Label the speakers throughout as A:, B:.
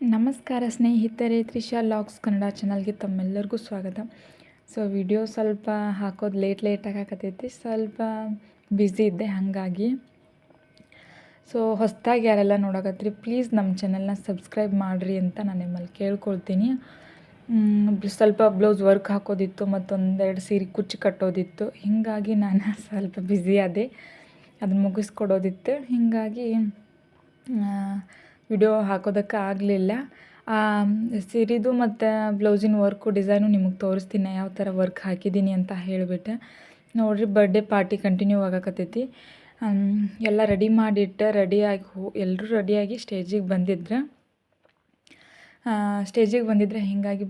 A: ನಮಸ್ಕಾರ ಸ್ನೇಹಿತರೆ, ತ್ರಿಷಾ ಲಾಗ್ಸ್ ಕನ್ನಡ ಚಾನಲ್ಗೆ ತಮ್ಮೆಲ್ಲರಿಗೂ ಸ್ವಾಗತ. ಸೊ ವಿಡಿಯೋ ಸ್ವಲ್ಪ ಹಾಕೋದು ಲೇಟಾಗಿ ಹಾಕತೈತಿ, ಸ್ವಲ್ಪ ಬ್ಯುಸಿ ಇದ್ದೆ ಹಾಗಾಗಿ. ಸೊ ಹೊಸದಾಗಿ ಯಾರೆಲ್ಲ ನೋಡಕತ್ರಿ ಪ್ಲೀಸ್ ನಮ್ಮ ಚಾನಲ್ನ ಸಬ್ಸ್ಕ್ರೈಬ್ ಮಾಡಿರಿ ಅಂತ ನಾನು ನಿಮ್ಮಲ್ಲಿ ಕೇಳ್ಕೊಳ್ತೀನಿ. ಸ್ವಲ್ಪ ಬ್ಲೌಸ್ ವರ್ಕ್ ಹಾಕೋದಿತ್ತು, ಮತ್ತೊಂದೆರಡು ಸೀರೆ ಕುಚ್ಚು ಕಟ್ಟೋದಿತ್ತು. ಹೀಗಾಗಿ ನಾನು ಸ್ವಲ್ಪ ಬ್ಯುಸಿ ಆದೆ, ಅದನ್ನು ಮುಗಿಸ್ಕೊಡೋದಿತ್ತು. ಹೀಗಾಗಿ ವಿಡಿಯೋ ಹಾಕೋದಕ್ಕೆ ಆಗಲಿಲ್ಲ. ಸೀರೆದು ಮತ್ತು ಬ್ಲೌಸಿನ ವರ್ಕು ಡಿಸೈನು ನಿಮಗೆ ತೋರಿಸ್ತೀನಿ, ಯಾವ ಥರ ವರ್ಕ್ ಹಾಕಿದ್ದೀನಿ ಅಂತ ಹೇಳಿಬಿಟ್ಟು. ನೋಡಿರಿ, ಬರ್ಡೇ ಪಾರ್ಟಿ ಕಂಟಿನ್ಯೂ ಆಗಕತ್ತೈತಿ. ಎಲ್ಲ ರೆಡಿ ಮಾಡಿಟ್ಟು ಎಲ್ಲರೂ ರೆಡಿಯಾಗಿ ಸ್ಟೇಜಿಗೆ ಬಂದಿದ್ರೆ ಹೀಗಾಗಿ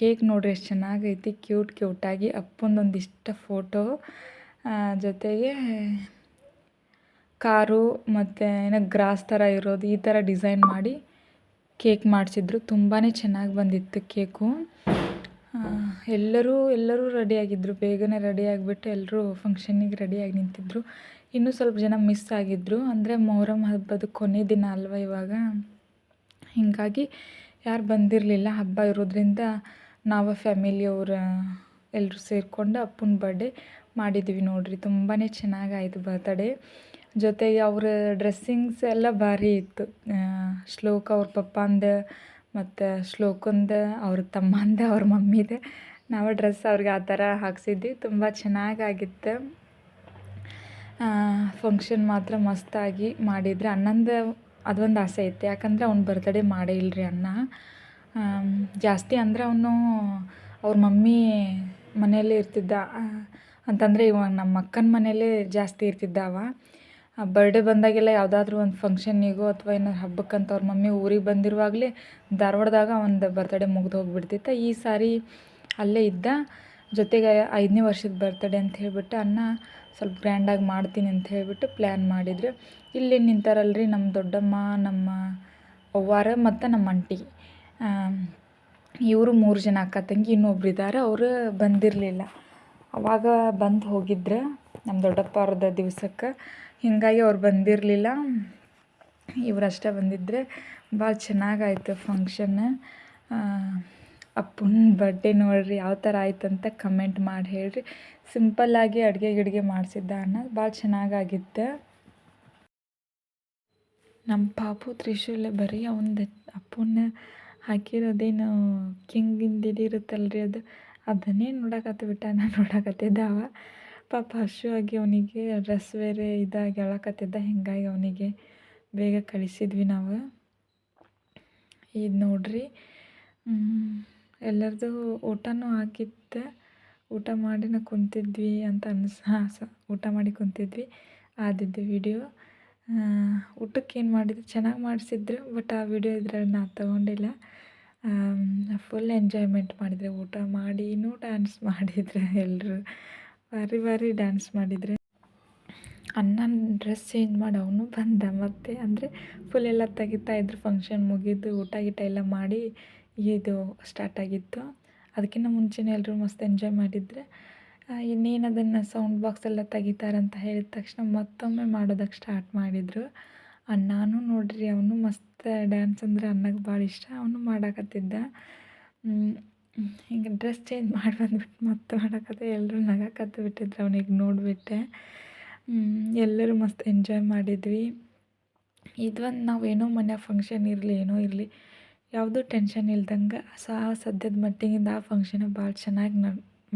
A: ಕೇಕ್ ನೋಡ್ರಿ ಎಷ್ಟು ಚೆನ್ನಾಗೈತಿ, ಕ್ಯೂಟಾಗಿ ಅಪ್ಪಂದೊಂದಿಷ್ಟ ಫೋಟೋ ಜೊತೆಗೆ ಕಾರು ಮತ್ತು ಏನೋ ಗ್ರಾಸ್ ಥರ ಇರೋದು ಈ ಥರ ಡಿಸೈನ್ ಮಾಡಿ ಕೇಕ್ ಮಾಡಿಸಿದ್ರು. ತುಂಬಾ ಚೆನ್ನಾಗಿ ಬಂದಿತ್ತು ಕೇಕು. ಎಲ್ಲರೂ ರೆಡಿಯಾಗಿದ್ದರು, ಬೇಗನೆ ರೆಡಿಯಾಗಿಬಿಟ್ಟು ಎಲ್ಲರೂ ಫಂಕ್ಷನ್ನಿಗೆ ರೆಡಿಯಾಗಿ ನಿಂತಿದ್ದರು. ಇನ್ನೂ ಸ್ವಲ್ಪ ಜನ ಮಿಸ್ ಆಗಿದ್ದರು, ಅಂದರೆ ಮೊಹರಂ ಹಬ್ಬದ ಕೊನೆ ದಿನ ಅಲ್ವ ಇವಾಗ. ಹೀಗಾಗಿ ಯಾರು ಬಂದಿರಲಿಲ್ಲ. ಹಬ್ಬ ಇರೋದ್ರಿಂದ ನಾವು ಫ್ಯಾಮಿಲಿಯವ್ರ ಎಲ್ಲರೂ ಸೇರಿಕೊಂಡು ಅಪ್ಪನ ಬರ್ಡೇ ಮಾಡಿದ್ವಿ. ನೋಡಿರಿ, ತುಂಬಾ ಚೆನ್ನಾಗಾಯಿತು ಬರ್ತ್ಡೇ. ಜೊತೆಗೆ ಅವ್ರ ಡ್ರೆಸ್ಸಿಂಗ್ಸ್ ಎಲ್ಲ ಭಾರಿ ಇತ್ತು. ಶ್ಲೋಕ ಅವ್ರ ಪಪ್ಪಂದು ಮತ್ತು ಶ್ಲೋಕಂದು ಅವ್ರ ತಮ್ಮಂದು ಅವ್ರ ಮಮ್ಮಿದು ನಾವು ಡ್ರೆಸ್ ಅವ್ರಿಗೆ ಆ ಥರ ಹಾಕ್ಸಿದ್ವಿ. ತುಂಬ ಚೆನ್ನಾಗಾಗಿತ್ತು. ಫಂಕ್ಷನ್ ಮಾತ್ರ ಮಸ್ತಾಗಿ ಮಾಡಿದ್ರು. ಅಣ್ಣಂದು ಅದೊಂದು ಆಸೆ ಇತ್ತು, ಯಾಕಂದರೆ ಅವ್ನು ಬರ್ತ್ಡೇ ಮಾಡೇ ಇಲ್ಲರಿ ಅಣ್ಣ. ಜಾಸ್ತಿ ಅಂದರೆ ಅವನು ಅವ್ರ ಮಮ್ಮಿ ಮನೆಯಲ್ಲೇ ಇರ್ತಿದ್ದ, ಅಂತಂದರೆ ಇವಾಗ ನಮ್ಮ ಅಕ್ಕನ ಮನೆಯಲ್ಲೇ ಜಾಸ್ತಿ ಇರ್ತಿದ್ದ ಅವ. ಬರ್ಡೇ ಬಂದಾಗೆಲ್ಲ ಯಾವುದಾದ್ರೂ ಒಂದು ಫಂಕ್ಷನ್ನಿಗೋ ಅಥವಾ ಏನಾದ್ರು ಹಬ್ಬಕ್ಕಂತ ಅವ್ರ ಮಮ್ಮಿ ಊರಿಗೆ ಬಂದಿರುವಾಗಲೇ ಧಾರವಾಡದಾಗ ಒಂದು ಬರ್ತ್ಡೇ ಮುಗ್ದು ಹೋಗ್ಬಿಡ್ತಿತ್ತು. ಈ ಸಾರಿ ಅಲ್ಲೇ ಇದ್ದ. ಜೊತೆಗೆ 5ನೇ ವರ್ಷದ ಬರ್ತ್ಡೇ ಅಂತ ಹೇಳಿಬಿಟ್ಟು ಅಣ್ಣ ಸ್ವಲ್ಪ ಗ್ರ್ಯಾಂಡಾಗಿ ಮಾಡ್ತೀನಿ ಅಂತ ಹೇಳಿಬಿಟ್ಟು ಪ್ಲ್ಯಾನ್ ಮಾಡಿದ್ರು. ಇಲ್ಲಿ ನಿಂತಾರಲ್ರಿ ನಮ್ಮ ದೊಡ್ಡಮ್ಮ, ನಮ್ಮ ಅವ್ವಾರ ಮತ್ತು ನಮ್ಮ ಅಂಟಿ, ಇವರು 3 ಜನ ಅಕ್ಕ ತಂಗಿ. ಇನ್ನೊಬ್ರು ಇದ್ದಾರೆ, ಅವರು ಬಂದಿರಲಿಲ್ಲ. ಅವಾಗ ಬಂದು ಹೋಗಿದ್ರು ನಮ್ಮ ದೊಡ್ಡಪ್ಪ ಅವ್ರದ್ದು ದಿವ್ಸಕ್ಕೆ. ಹೀಗಾಗಿ ಅವ್ರು ಬಂದಿರಲಿಲ್ಲ, ಇವರಷ್ಟೇ ಬಂದಿದ್ದರೆ. ಭಾಳ ಚೆನ್ನಾಗಾಯ್ತು ಫಂಕ್ಷನ್. ಅಪ್ಪನ ಬರ್ಡೇ ನೋಡಿರಿ ಯಾವ ಥರ ಆಯ್ತು ಅಂತ ಕಮೆಂಟ್ ಮಾಡಿ ಹೇಳಿರಿ. ಸಿಂಪಲ್ಲಾಗಿ ಅಡುಗೆ ಮಾಡಿಸಿದ್ದ ಅಣ್ಣ, ಭಾಳ ಚೆನ್ನಾಗಾಗಿತ್ತು. ನಮ್ಮ ಪಾಪು ತ್ರಿಶೂಲ ಬರೀ ಅವಂದು ಅಪ್ಪನ ಹಾಕಿರೋದೇನು ಕಿಂಗಿಂದು ಇರುತ್ತಲ್ರಿ ಅದನ್ನೇ ನೋಡಕತ್ತಿಬಿಟ್ಟ. ನಾನು ನೋಡಕತ್ತಿದ್ದ ಅವ. ಪಾಪ ಹಸಿವಾಗಿ ಅವನಿಗೆ ಡ್ರೆಸ್ ಬೇರೆ ಇದಾಗಿ ಅಳಕತ್ತಿದ್ದ. ಹೀಗಾಗಿ ಅವನಿಗೆ ಬೇಗ ಕಳಿಸಿದ್ವಿ ನಾವು. ಇದು ನೋಡ್ರಿ, ಎಲ್ಲರದು ಊಟನೂ ಆಗಿತ್ತು. ಊಟ ಮಾಡಿ ಕುಂತಿದ್ವಿ ಅಂತ ಊಟ ಮಾಡಿ ಕುಂತಿದ್ವಿ. ಆದಿದ್ದು ವಿಡಿಯೋ. ಊಟಕ್ಕೆ ಏನು ಮಾಡಿದ್ರು ಚೆನ್ನಾಗಿ ಮಾಡಿಸಿದ್ರು, ಬಟ್ ಆ ವಿಡಿಯೋ ಇದ್ರಲ್ಲಿ ನಾನು ತಗೊಂಡಿಲ್ಲ. ಫುಲ್ ಎಂಜಾಯ್ಮೆಂಟ್ ಮಾಡಿದರೆ, ಊಟ ಮಾಡಿನೂ ಡ್ಯಾನ್ಸ್ ಮಾಡಿದ್ರು ಎಲ್ಲರೂ. ಭಾರಿ ಡ್ಯಾನ್ಸ್ ಮಾಡಿದರೆ. ಅಣ್ಣನ ಡ್ರೆಸ್ ಚೇಂಜ್ ಮಾಡಿ ಅವನು ಬಂದ ಮತ್ತೆ. ಅಂದರೆ ಫುಲ್ ಎಲ್ಲ ತೆಗಿತಾಯಿದ್ರು. ಫಂಕ್ಷನ್ ಮುಗಿದು ಊಟ ಗೀಟ ಎಲ್ಲ ಮಾಡಿ ಇದು ಸ್ಟಾರ್ಟ್ ಆಗಿತ್ತು. ಅದಕ್ಕಿಂತ ಮುಂಚೆನೇ ಎಲ್ಲರೂ ಮಸ್ತ್ ಎಂಜಾಯ್ ಮಾಡಿದರೆ. ಇನ್ನೇನು ಅದನ್ನು ಸೌಂಡ್ ಬಾಕ್ಸ್ ಎಲ್ಲ ತೆಗಿತಾರಂತ ಹೇಳಿದ ತಕ್ಷಣ ಮತ್ತೊಮ್ಮೆ ಮಾಡೋದಕ್ಕೆ ಸ್ಟಾರ್ಟ್ ಮಾಡಿದರು. ಅಣ್ಣನೂ ನೋಡ್ರಿ, ಅವನು ಮಸ್ತ್ ಡ್ಯಾನ್ಸ್ ಅಂದರೆ ಅಣ್ಣಗೆ ಭಾಳ ಇಷ್ಟ, ಅವನು ಮಾಡಕತ್ತಿದ್ದ. ಹಿಂಗೆ ಡ್ರೆಸ್ ಚೇಂಜ್ ಮಾಡಿ ಬಂದ್ಬಿಟ್ಟು ಮತ್ತೆ ಮಾಡಕತ್ತೆ. ಎಲ್ಲರೂ ನಗಕತ್ತು ಬಿಟ್ಟಿದ್ರು ಅವನಿಗೆ ನೋಡಿಬಿಟ್ಟೆ. ಎಲ್ಲರೂ ಮಸ್ತ್ ಎಂಜಾಯ್ ಮಾಡಿದ್ವಿ. ಇದೊಂದು ನಾವು ಏನೋ ಮನ್ಯಾಗ ಫಂಕ್ಷನ್ ಇರಲಿ ಏನೋ ಇರಲಿ, ಯಾವುದೂ ಟೆನ್ಷನ್ ಇಲ್ದಂಗೆ ಸದ್ಯದ ಮಟ್ಟಿಗಿಂದ ಆ ಫಂಕ್ಷನ್ ಭಾಳ ಚೆನ್ನಾಗಿ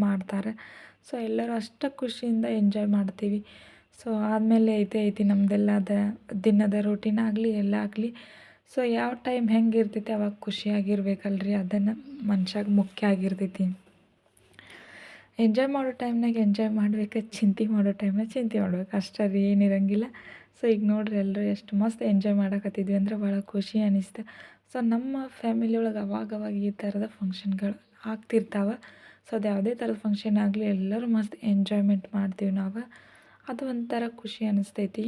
A: ಮಾಡ್ತಾರೆ. ಸೊ ಎಲ್ಲರೂ ಅಷ್ಟು ಖುಷಿಯಿಂದ ಎಂಜಾಯ್ ಮಾಡ್ತೀವಿ. ಸೊ ಆದಮೇಲೆ ಐತಿ ನಮ್ಮದೆಲ್ಲ ದಿನದ ರೂಟೀನ್ ಆಗಲಿ ಎಲ್ಲ ಆಗಲಿ. ಸೊ ಯಾವ ಟೈಮ್ ಹೆಂಗೆ ಇರ್ತೈತಿ ಅವಾಗ ಖುಷಿಯಾಗಿರ್ಬೇಕಲ್ರಿ, ಅದನ್ನು ಮನ್ಷಾಗೆ ಮುಖ್ಯ ಆಗಿರ್ತೈತಿ. ಎಂಜಾಯ್ ಮಾಡೋ ಟೈಮ್ನಾಗ ಎಂಜಾಯ್ ಮಾಡಬೇಕು, ಚಿಂತೆ ಮಾಡೋ ಟೈಮ್ನಾಗ ಚಿಂತೆ ಮಾಡ್ಬೇಕು, ಅಷ್ಟೇ ರೀ, ಏನಿರಂಗಿಲ್ಲ. ಸೊ ಈಗ ನೋಡ್ರಿ, ಎಲ್ಲರೂ ಎಷ್ಟು ಮಸ್ತ್ ಎಂಜಾಯ್ ಮಾಡಕತ್ತಿದ್ವಿ ಅಂದರೆ ಭಾಳ ಖುಷಿ ಅನ್ನಿಸ್ತು. ಸೊ ನಮ್ಮ ಫ್ಯಾಮಿಲಿ ಒಳಗೆ ಅವಾಗವಾಗ ಈ ಥರದ ಫಂಕ್ಷನ್ಗಳು ಆಗ್ತಿರ್ತಾವೆ. ಸೊ ಅದು ಯಾವುದೇ ಥರದ ಫಂಕ್ಷನ್ ಆಗಲಿ ಎಲ್ಲರೂ ಮಸ್ತ್ ಎಂಜಾಯ್ಮೆಂಟ್ ಮಾಡ್ತೀವಿ ನಾವು. ಅದು ಒಂಥರ ಖುಷಿ ಅನ್ನಿಸ್ತೈತಿ.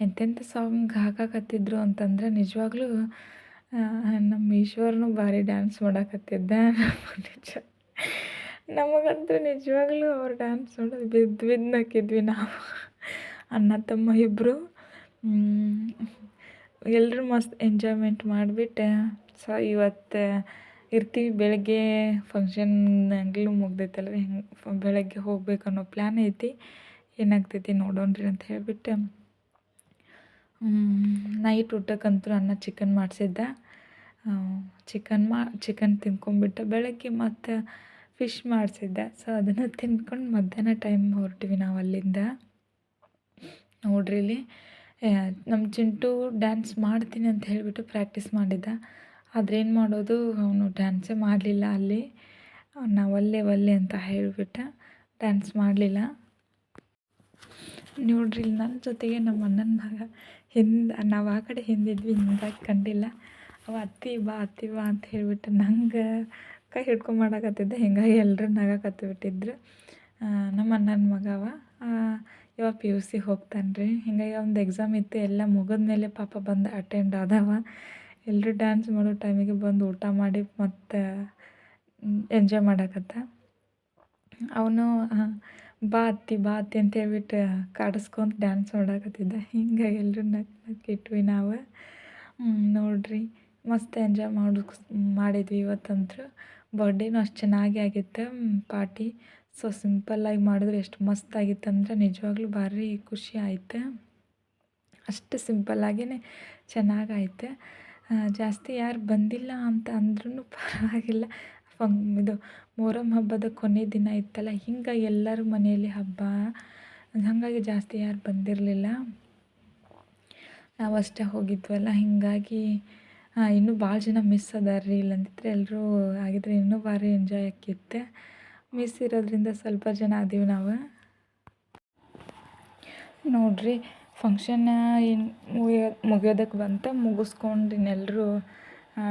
A: ಎಂತೆಂಥ ಸಾಂಗ್ ಹಾಕಕತ್ತಿದ್ರು ಅಂತಂದರೆ ನಿಜವಾಗ್ಲೂ ನಮ್ಮ ಈಶ್ವರನು ಭಾರಿ ಡ್ಯಾನ್ಸ್ ಮಾಡಕತ್ತಿದ್ದ. ನಮಗಂತೂ ನಿಜವಾಗ್ಲೂ ಅವ್ರು ಡ್ಯಾನ್ಸ್ ನೋಡೋದು ಬಿದ್ದು ನಕ್ಕಿದ್ವಿ ನಾವು, ಅಣ್ಣ ತಮ್ಮ ಇಬ್ಬರು. ಎಲ್ಲರೂ ಮಸ್ತ್ ಎಂಜಾಯ್ಮೆಂಟ್ ಮಾಡಿಬಿಟ್ಟು ಸೊ ಇವತ್ತು ಇರ್ತೀವಿ. ಬೆಳಗ್ಗೆ ಫಂಕ್ಷನ್ ಹಂಗೆಲ್ಲ ಮುಗ್ದೈತಲ್ರಿ, ಹಿಂಗೆ ಬೆಳಗ್ಗೆ ಹೋಗ್ಬೇಕು ಅನ್ನೋ ಪ್ಲ್ಯಾನ್ ಐತಿ. ಏನಾಗ್ತೈತಿ ನೋಡೋಣ್ರಿ ಅಂತ ಹೇಳಿಬಿಟ್ಟು ನೈಟ್ ಊಟಕ್ಕಂತೂ ಅನ್ನ ಚಿಕನ್ ಮಾಡಿಸಿದ್ದೆ. ಚಿಕನ್ ತಿನ್ಕೊಂಬಿಟ್ಟು ಬೆಳಗ್ಗೆ ಮತ್ತು ಫಿಶ್ ಮಾಡಿಸಿದ್ದೆ. ಸೊ ಅದನ್ನು ತಿನ್ಕೊಂಡು ಮಧ್ಯಾಹ್ನ ಟೈಮ್ ಹೊರಟಿವಿ ನಾವು ಅಲ್ಲಿಂದ. ನೋಡ್ರಿ ಇಲ್ಲಿ ನಮ್ಮ ಚಿಂಟು ಡ್ಯಾನ್ಸ್ ಮಾಡ್ತೀನಿ ಅಂತ ಹೇಳಿಬಿಟ್ಟು ಪ್ರಾಕ್ಟೀಸ್ ಮಾಡಿದ್ದ. ಆದರೆ ಏನು ಮಾಡೋದು, ಅವನು ಡ್ಯಾನ್ಸೇ ಮಾಡಲಿಲ್ಲ ಅಲ್ಲಿ. ನಾವು ಒಲ್ಲೆ ಅಂತ ಹೇಳಿಬಿಟ್ಟು ಡ್ಯಾನ್ಸ್ ಮಾಡಲಿಲ್ಲ. ನೋಡ್ರಿ ಇಲ್ಲಿ ನನ್ನ ಜೊತೆಗೆ ನಮ್ಮ ಅಣ್ಣನ ಮಗ ನಾವು ಆ ಕಡೆ ಹಿಂದಿದ್ವಿ, ಹಿಂಗಾಗಿ ಕಂಡಿಲ್ಲ. ಅವ ಅತ್ತಿ ಬಾ ಅಂತ ಹೇಳಿಬಿಟ್ಟು ನಂಗೆ ಕೈ ಹಿಡ್ಕೊಂಡು ಮಾಡಾಕತ್ತಿದ್ದೆ. ಹಿಂಗಾಗಿ ಎಲ್ಲರೂ ನಗಾಕತ್ತಿಬಿಟ್ಟಿದ್ರು. ನಮ್ಮ ಅಣ್ಣನ ಮಗ ಇವಾಗ PUC ಹೋಗ್ತಾನೆ ರೀ. ಹಿಂಗಾಗಿ ಒಂದು ಎಕ್ಸಾಮ್ ಇತ್ತು, ಎಲ್ಲ ಮುಗಿದ್ಮೇಲೆ ಪಾಪ ಬಂದು ಅಟೆಂಡ್ ಆದವ. ಎಲ್ಲರೂ ಡ್ಯಾನ್ಸ್ ಮಾಡೋ ಟೈಮಿಗೆ ಬಂದು ಊಟ ಮಾಡಿ ಮತ್ತು ಎಂಜಾಯ್ ಮಾಡಾಕತ್ತ. ಅವನು ಬಾ ಅತ್ತಿ ಅಂತ ಹೇಳ್ಬಿಟ್ಟು ಕಾಡಿಸ್ಕೊಂತ ಡ್ಯಾನ್ಸ್ ಮಾಡಾಕತ್ತಿದ್ದ. ಹಿಂಗಾಗಿ ಎಲ್ಲರೂ ನಕ್ಕಿಟ್ವಿ ನಾವು. ನೋಡಿರಿ ಮಸ್ತ್ ಎಂಜಾಯ್ ಮಾಡಿದ್ವಿ ಇವತ್ತಂತೂ. ಬರ್ಡೇನೂ ಅಷ್ಟು ಚೆನ್ನಾಗಿ ಆಗಿತ್ತು ಪಾರ್ಟಿ. ಸೊ ಸಿಂಪಲ್ಲಾಗಿ ಮಾಡಿದ್ರೆ ಎಷ್ಟು ಮಸ್ತ್ ಆಗಿತ್ತಂದ್ರೆ ನಿಜವಾಗ್ಲೂ ಭಾರಿ ಖುಷಿ ಆಯ್ತು. ಅಷ್ಟು ಸಿಂಪಲ್ಲಾಗೇ ಚೆನ್ನಾಗಾಯ್ತು. ಜಾಸ್ತಿ ಯಾರು ಬಂದಿಲ್ಲ ಅಂತ ಅಂದ್ರೂ ಪರವಾಗಿಲ್ಲ. ಇದು ಮೊಹರಂ ಹಬ್ಬದ ಕೊನೆ ದಿನ ಇತ್ತಲ್ಲ, ಹಿಂಗಾಗಿ ಎಲ್ಲರ ಮನೆಯಲ್ಲಿ ಹಬ್ಬ, ಹಾಗಾಗಿ ಜಾಸ್ತಿ ಯಾರು ಬಂದಿರಲಿಲ್ಲ. ನಾವಷ್ಟೇ ಹೋಗಿದ್ವಲ್ಲ, ಹಿಂಗಾಗಿ ಇನ್ನೂ ಭಾಳ ಜನ ಮಿಸ್ ಅದಾರ್ರಿ. ಇಲ್ಲಂದಿದ್ರೆ ಎಲ್ಲರೂ ಆಗಿದ್ರೆ ಇನ್ನೂ ಭಾರಿ ಎಂಜಾಯ್ ಆಕ್ಕಿತ್ತು. ಮಿಸ್ ಇರೋದ್ರಿಂದ ಸ್ವಲ್ಪ ಜನ ಅದೀವಿ ನಾವು. ನೋಡಿರಿ ಫಂಕ್ಷನ್ ಏನು ಮುಗಿಯೋದಕ್ಕೆ ಬಂತ. ಮುಗಿಸ್ಕೊಂಡು ಇನ್ನೆಲ್ಲರೂ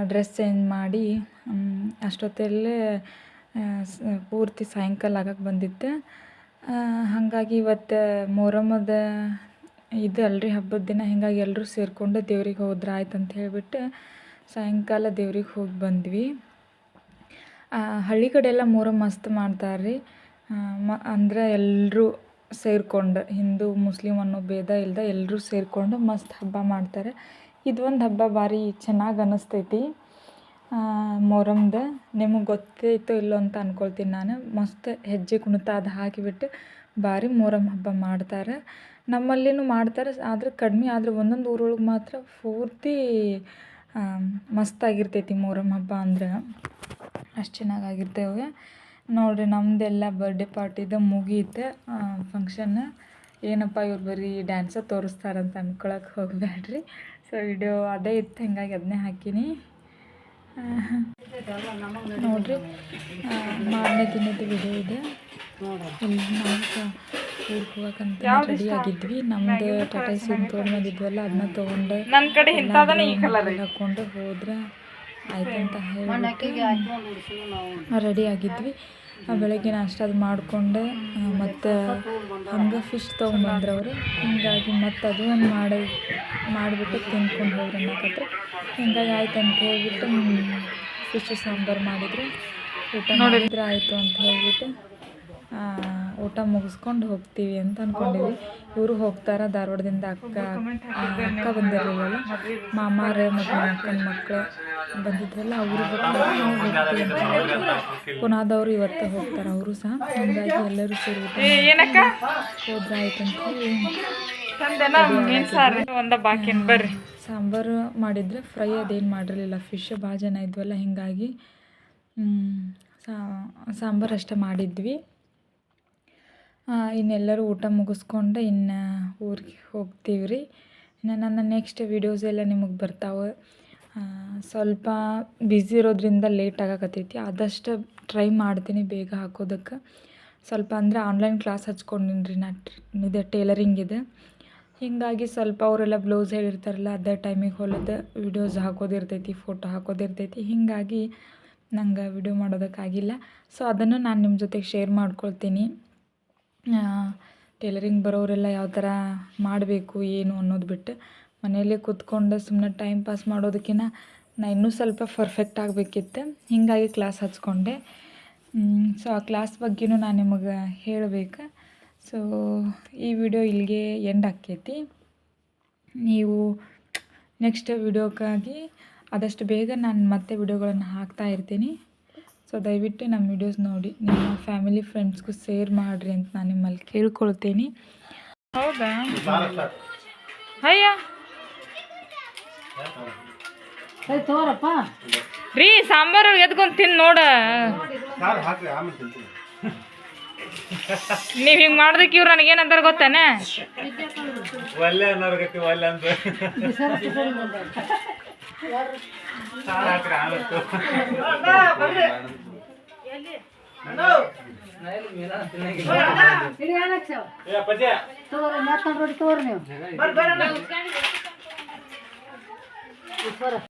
A: ಡ್ರೆಸ್ ಚೇಂಜ್ ಮಾಡಿ ಅಷ್ಟೊತ್ತಲ್ಲೇ ಪೂರ್ತಿ ಸಾಯಂಕಾಲ ಆಗಕ್ಕೆ ಬಂದಿತ್ತು. ಹಾಗಾಗಿ ಇವತ್ತು ಮೊಹರಮದ ಇದು ಅಲ್ರಿ, ಹಬ್ಬದ ದಿನ. ಹಿಂಗಾಗಿ ಎಲ್ಲರೂ ಸೇರಿಕೊಂಡು ದೇವ್ರಿಗೆ ಹೋದ್ರೆ ಆಯ್ತು ಅಂತ ಹೇಳಿಬಿಟ್ಟು ಸಾಯಂಕಾಲ ದೇವ್ರಿಗೆ ಹೋಗಿ ಬಂದ್ವಿ. ಹಳ್ಳಿ ಕಡೆ ಎಲ್ಲ ಮೊಹರಂ ಮಸ್ತ್ ಮಾಡ್ತಾರೆ ರೀ. ಅಂದ್ರೆ ಎಲ್ಲರೂ ಸೇರಿಕೊಂಡು, ಹಿಂದೂ ಮುಸ್ಲಿಮ್ ಅನ್ನೋ ಭೇದ ಇಲ್ಲದೆ ಎಲ್ಲರೂ ಸೇರಿಕೊಂಡು ಮಸ್ತ್ ಹಬ್ಬ ಮಾಡ್ತಾರೆ. ಇದೊಂದು ಹಬ್ಬ ಭಾರಿ ಚೆನ್ನಾಗಿ ಅನ್ನಿಸ್ತೈತಿ ಮೊಹರಂದು. ನಿಮಗೆ ಗೊತ್ತೈತೋ ಇಲ್ಲೋ ಅಂತ ಅಂದ್ಕೊಳ್ತೀನಿ ನಾನು. ಮಸ್ತ್ ಹೆಜ್ಜೆ ಕುಣಿತ ಅದು ಹಾಕಿಬಿಟ್ಟು ಭಾರಿ ಮೊಹರಂ ಹಬ್ಬ ಮಾಡ್ತಾರೆ. ನಮ್ಮಲ್ಲಿನೂ ಮಾಡ್ತಾರೆ, ಆದರೆ ಕಡಿಮೆ. ಆದರೆ ಒಂದೊಂದು ಊರೊಳಗೆ ಮಾತ್ರ ಪೂರ್ತಿ ಮಸ್ತಾಗಿರ್ತೈತಿ ಮೊಹರಂ ಹಬ್ಬ ಅಂದ್ರೆ. ಅಷ್ಟು ಚೆನ್ನಾಗಾಗಿರ್ತೇವೆ. ನೋಡಿರಿ ನಮ್ಮದೆಲ್ಲ ಬರ್ಡೇ ಪಾರ್ಟಿದು ಮುಗೀತು ಫಂಕ್ಷನ್. ಏನಪ್ಪ ಇವ್ರು ಬರೀ ಡ್ಯಾನ್ಸ ತೋರಿಸ್ತಾರಂತ ಅಂದ್ಕೊಳಕ್ಕೆ ಹೋಗಬೇಡ್ರಿ. ಸೊ ವಿಡಿಯೋ ಅದೇ ಇತ್ತು, ಹಿಂಗಾಗಿ ಅದನ್ನೇ ಹಾಕೀನಿ. ನೋಡಿರಿ ಮಾರನೇ ದಿನದ ವಿಡಿಯೋ ಇದೆ. ಇಲ್ಲಿ ನಾವು ಸಹ ಊರಿಗೆ ಹೋಗಕ್ಕಂತ ರೆಡಿ ಆಗಿದ್ವಿ. ನಮ್ಮದು ಟಾಟಾ ಸಿನ್ ತೊಗೊಂಡು ಬಂದಿದ್ವಲ್ಲ, ಅದನ್ನ ತೊಗೊಂಡು ಹಾಕ್ಕೊಂಡು ಹೋದ್ರೆ ಆಯ್ತಂತ ಹೇಳಿ ರೆಡಿ ಆಗಿದ್ವಿ. ಬೆಳಗ್ಗೆ ನಾಷ್ಟ ಅದು ಮಾಡಿಕೊಂಡು ಮತ್ತು ಹಂಗೆ ಫಿಶ್ ತೊಗೊಂಬಂದ್ರೆ ಅವರು. ಹಿಂಗಾಗಿ ಮತ್ತು ಅದು ಒಂದು ಮಾಡಿಬಿಟ್ಟು ತಿನ್ಕೊಂಡು ಹೋಗ್ರಿ ಅನ್ನಕತ್ರ. ಹಿಂಗಾಗಿ ಆಯ್ತು ಅಂತ ಹೇಳ್ಬಿಟ್ಟು ಫಿಶ್ ಸಾಂಬಾರು ಮಾಡಿದ್ರು. ಊಟ ಮಾಡಿದ್ರೆ ಆಯಿತು ಅಂತ ಹೇಳ್ಬಿಟ್ಟು ಊಟ ಮುಗಿಸ್ಕೊಂಡು ಹೋಗ್ತೀವಿ ಅಂತ ಅಂದ್ಕೊಂಡಿವಿ. ಇವರು ಹೋಗ್ತಾರೆ ಧಾರವಾಡದಿಂದ. ಅಕ್ಕ ಬಂದಿರಲಿಲ್ಲ, ಮಾಮಾರೇ ಮತ್ತು ಅಕ್ಕನ ಮಕ್ಕಳು ಬಂದಿದ್ರಲ್ಲ, ಅವರು ಹೋಗ್ತಾರೆ, ನಾವು ಹೋಗ್ತೀವಿ ಅಂತ ಹೇಳಿ ಪುನಾದವರು ಇವತ್ತು ಹೋಗ್ತಾರೆ ಅವರು ಸಹ. ಹಂಗಾಗಿ ಎಲ್ಲರೂ ಸೇರಿ ಹೋದ್ರೆ ಆಯ್ತು ಅಂತ ಹೇಳಿ ಸಾಂಬಾರು ಮಾಡಿದರೆ, ಫ್ರೈ ಅದೇನು ಮಾಡಿರಲಿಲ್ಲ. ಫಿಶ್ ಭಾಳ ಜನ ಇದ್ವಲ್ಲ, ಹಿಂಗಾಗಿ ಸಾಂಬಾರು ಅಷ್ಟೇ ಮಾಡಿದ್ವಿ. ಇನ್ನೆಲ್ಲರೂ ಊಟ ಮುಗಿಸ್ಕೊಂಡು ಇನ್ನು ಊರಿಗೆ ಹೋಗ್ತೀವಿ ರೀ. ಇನ್ನು ನನ್ನ ನೆಕ್ಸ್ಟ್ ವೀಡಿಯೋಸ್ ಎಲ್ಲ ನಿಮಗೆ ಬರ್ತಾವೆ. ಸ್ವಲ್ಪ ಬ್ಯುಸಿ ಇರೋದ್ರಿಂದ ಲೇಟ್ ಆಗಕತ್ತೈತಿ. ಆದಷ್ಟು ಟ್ರೈ ಮಾಡ್ತೀನಿ ಬೇಗ ಹಾಕೋದಕ್ಕೆ. ಸ್ವಲ್ಪ ಅಂದರೆ ಆನ್ಲೈನ್ ಕ್ಲಾಸ್ ಹಚ್ಕೊಂಡಿನಿ ರೀ ಇದು ಟೇಲರಿಂಗಿದೆ. ಹೀಗಾಗಿ ಸ್ವಲ್ಪ ಅವರೆಲ್ಲ ಬ್ಲೌಸ್ ಹೇಳಿರ್ತಾರಲ್ಲ, ಅದೇ ಟೈಮಿಗೆ ಹೊಲಿದು ವೀಡಿಯೋಸ್ ಹಾಕೋದಿರ್ತೈತಿ, ಫೋಟೋ ಹಾಕೋದಿರ್ತೈತಿ. ಹೀಗಾಗಿ ನಂಗೆ ವಿಡಿಯೋ ಮಾಡೋದಕ್ಕಾಗಿಲ್ಲ. ಸೊ ಅದನ್ನು ನಾನು ನಿಮ್ಮ ಜೊತೆಗೆ ಶೇರ್ ಮಾಡ್ಕೊಳ್ತೀನಿ. ಟೇಲರಿಂಗ್ ಬರೋರೆಲ್ಲ ಯಾವ ಥರ ಮಾಡಬೇಕು ಏನು ಅನ್ನೋದು ಬಿಟ್ಟು, ಮನೆಯಲ್ಲೇ ಕೂತ್ಕೊಂಡು ಸುಮ್ಮನೆ ಟೈಮ್ ಪಾಸ್ ಮಾಡೋದಕ್ಕಿಂತ ನಾನು ಇನ್ನೂ ಸ್ವಲ್ಪ ಪರ್ಫೆಕ್ಟ್ ಆಗಬೇಕಿತ್ತು. ಹೀಗಾಗಿ ಕ್ಲಾಸ್ ಹಚ್ಕೊಂಡೆ. ಸೊ ಆ ಕ್ಲಾಸ್ ಬಗ್ಗೆನೂ ನಾನು ನಿಮಗೆ ಹೇಳಬೇಕು. ಸೊ ಈ ವಿಡಿಯೋ ಇಲ್ಲಿಗೆ ಎಂಡ್ ಆಕ್ಕೈತಿ. ನೀವು ನೆಕ್ಸ್ಟ್ ವಿಡಿಯೋಕ್ಕಾಗಿ ಆದಷ್ಟು ಬೇಗ ನಾನು ಮತ್ತೆ ವಿಡಿಯೋಗಳನ್ನು ಹಾಕ್ತಾ ಇರ್ತೀನಿ. ಸೊ ದಯವಿಟ್ಟು ನಮ್ಮ ವಿಡಿಯೋಸ್ ನೋಡಿ ನಿಮ್ಮ ಫ್ಯಾಮಿಲಿ ಫ್ರೆಂಡ್ಸ್ಗೂ ಶೇರ್ ಮಾಡಿರಿ ಅಂತ ನಾನು ನಿಮ್ಮಲ್ಲಿ ಕೇಳ್ಕೊಳ್ತೀನಿ. ಹೌದಾ ಅಯ್ಯ ರೀ ಸಾಂಬಾರು ಎದ್ಕೊಂಡು ತಿಂದು ನೋಡ. ನೀವು ಹಿಂಗೆ ಮಾಡೋದಕ್ಕೆ ಇವ್ರು ನನಗೇನಂತಾರೆ ಗೊತ್ತಾನೆ?